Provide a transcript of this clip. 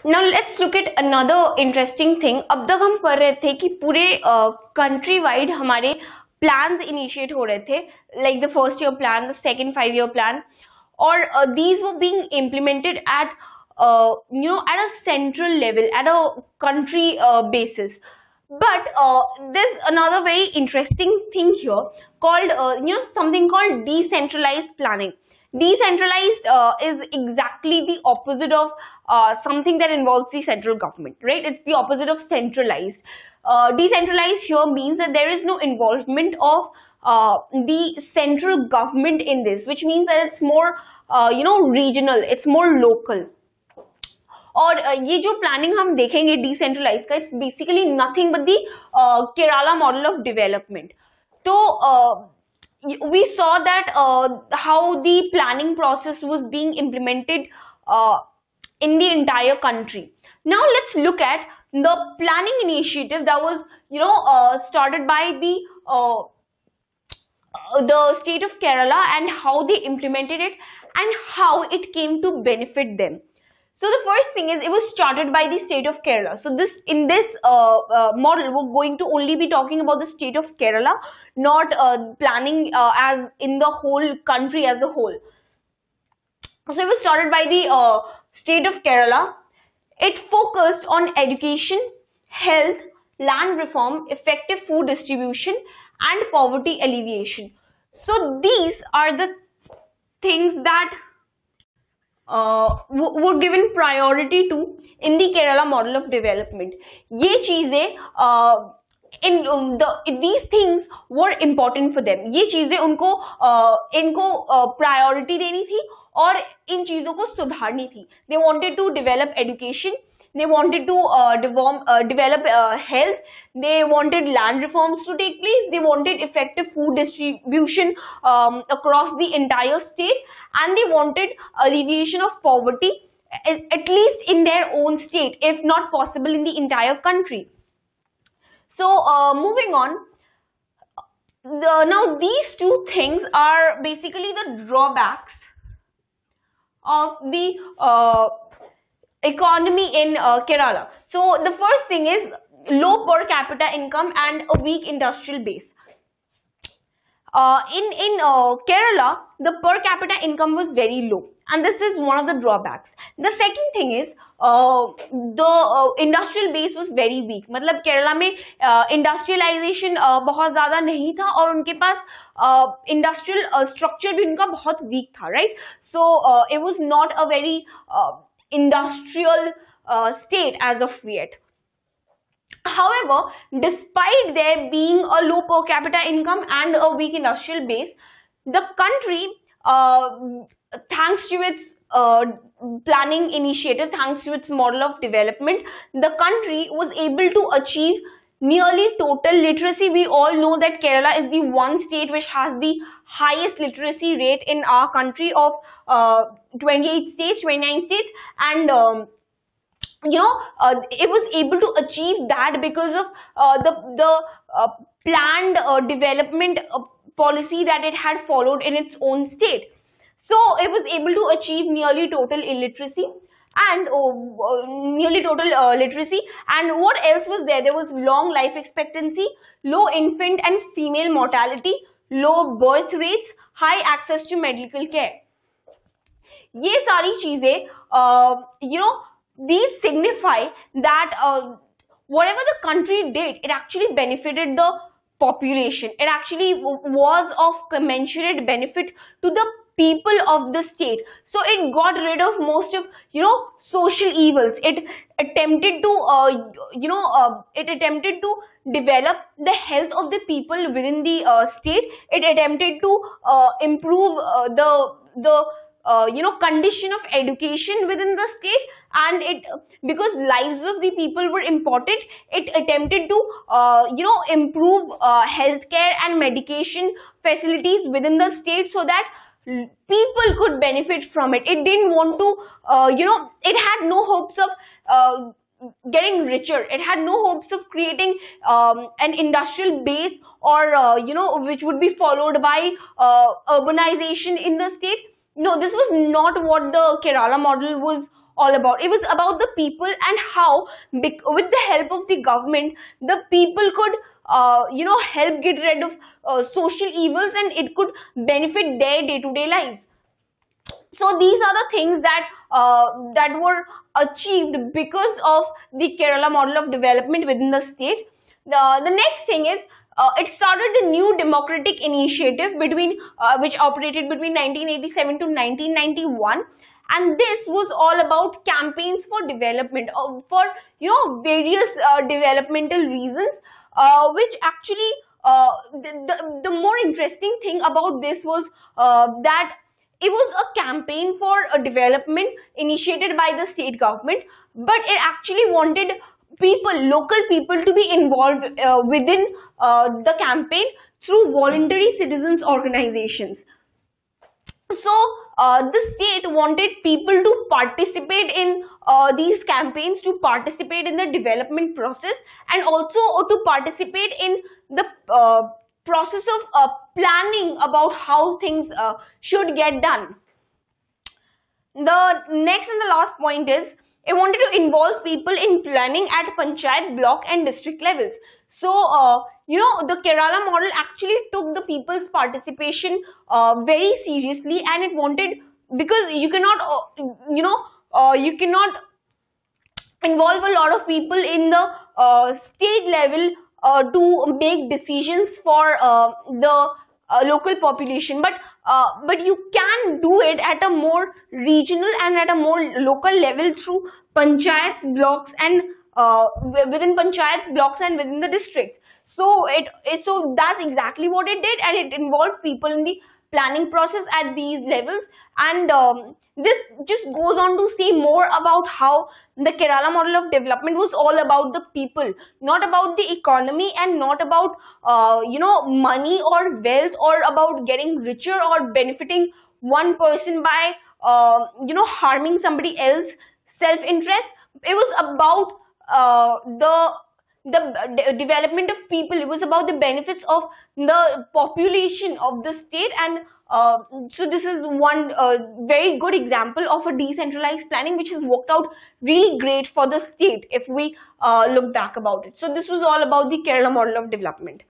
Now let's look at another interesting thing. अब तक हम पढ़ रहे थे कि पूरे कंट्री वाइड हमारे प्लान्स इनिशिएट हो रहे थे, like the first year plan, the second 5-year plan, or these were being implemented at at a central level, at a country basis. But there's another very interesting thing here called something called decentralized planning. Decentralized is exactly the opposite of something that involves the central government, right? It's the opposite of centralized. Decentralized here means that there is no involvement of the central government in this, which means that it's more regional, it's more local. और ये जो planning हम देखेंगे decentralise का, it's basically nothing but the Kerala model of development. तो we saw that how the planning process was being implemented in the entire country. Now let's look at the planning initiative that was started by the state of Kerala, and how they implemented it and how it came to benefit them. So the first thing is, it was started by the state of Kerala. So in this model, we're going to only be talking about the state of Kerala, not planning as in the whole country as a whole. So it was started by the state of Kerala. It focused on education, health, land reform, effective food distribution, and poverty alleviation. So these are the things that were given priority to in the Kerala model of development. ये चीजें these things were important for them. ये चीजें इनको priority देनी थी और इन चीजों को सुधारनी थी. They wanted to develop education, they wanted to develop health, they wanted land reforms to take place, they wanted effective food distribution across the entire state, and they wanted alleviation of poverty, at least in their own state, if not possible in the entire country. So moving on, now these two things are basically the drawbacks of the economy in Kerala. So the first thing is low per capita income and a weak industrial base. In Kerala, the per capita income was very low, and this is one of the drawbacks. The second thing is the industrial base was very weak. मतलब केरला में industrialization बहुत ज़्यादा नहीं था, और उनके पास industrial structure भी उनका बहुत weak था, right? So it was not a very industrial state as of yet. However, despite there being a low per capita income and a weak industrial base, the country, thanks to its planning initiative, thanks to its model of development, the country was able to achieve nearly total literacy. We all know that Kerala is the one state which has the highest literacy rate in our country of 29 states, and it was able to achieve that because of the planned development policy that it had followed in its own state. So it was able to achieve nearly total illiteracy and nearly total literacy. And what else was there? There was long life expectancy, low infant and female mortality, low birth rates, high access to medical care. ये सारी चीजें these signify that whatever the country did, it actually benefited the population. It actually was of commensurate benefit to the people of the state. So it got rid of most of social evils. It attempted to develop the health of the people within the state. It attempted to improve the condition of education within the state, and because lives of the people were important, it attempted to improve healthcare and medication facilities within the state so that people could benefit from it. It didn't want to it had no hopes of getting richer. It had no hopes of creating an industrial base, or which would be followed by urbanization in the state. No, this was not what the Kerala model was all about. It was about the people and how, with the help of the government, the people could help get rid of social evils, and it could benefit their day-to-day lives. So these are the things that were achieved because of the Kerala model of development within the state. The next thing is, it started a new democratic initiative which operated between 1987 to 1991, and this was all about campaigns for development, for various developmental reasons, which actually, the more interesting thing about this was that it was a campaign for a development initiated by the state government, but it actually wanted local people to be involved within the campaign through voluntary citizens organizations. So the state wanted people to participate in these campaigns, to participate in the development process, and also to participate in the process of planning about how things should get done. The next and the last point is, it wanted to involve people in planning at panchayat, block and district levels. So the Kerala model actually took the people's participation very seriously, and it wanted, because you cannot involve a lot of people in the state level to make decisions for the local population, but you can do it at a more regional and at a more local level through panchayats, blocks, and within panchayats, blocks, and within the districts. So that's exactly what it did, and it involved people in the planning process at these levels. And this just goes on to say more about how the Kerala model of development was all about the people, not about the economy, and not about money or wealth, or about getting richer or benefiting one person by harming somebody else self-interest. It was about the development of people. It was about the benefits of the population of the state. And so this is one very good example of a decentralized planning which has worked out really great for the state if we look back about it. So this was all about the Kerala model of development.